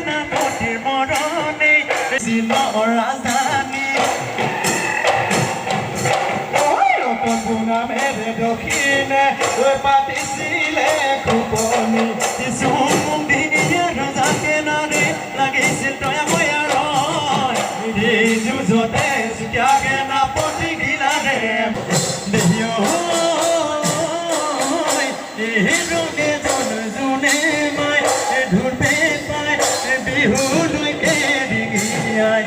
না পতিৰ মৰণে ছিল ৰাজধানী গুণা মেৰে দক্ষিণে ওই পাতিছিলে খুপনি কিছু দিয়ে ৰজাকে নাৰে লাগিছিল তয়া ময়াৰ যুঁজতে চুতীয়াকে নাপতি গিলাৰে দেহিও ৰঙে যোনে মাই ধুৰপে পাই বিহুলৈকে ডিঙিয়াই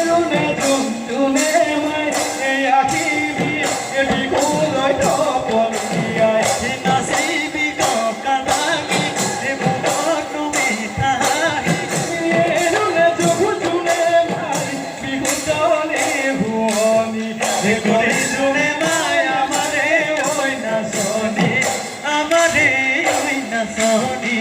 ৰঙে যোনে মাই আখিবি বিহুলৈ টপলিয়াই নাচিবি ককালাগি বুকত তুমি থাহি ৰঙে যোনে মাই বিহু দলে শুৱনি যোনে মাই আমাৰে ঐ নাচনি আমাৰে ঐ নাচনি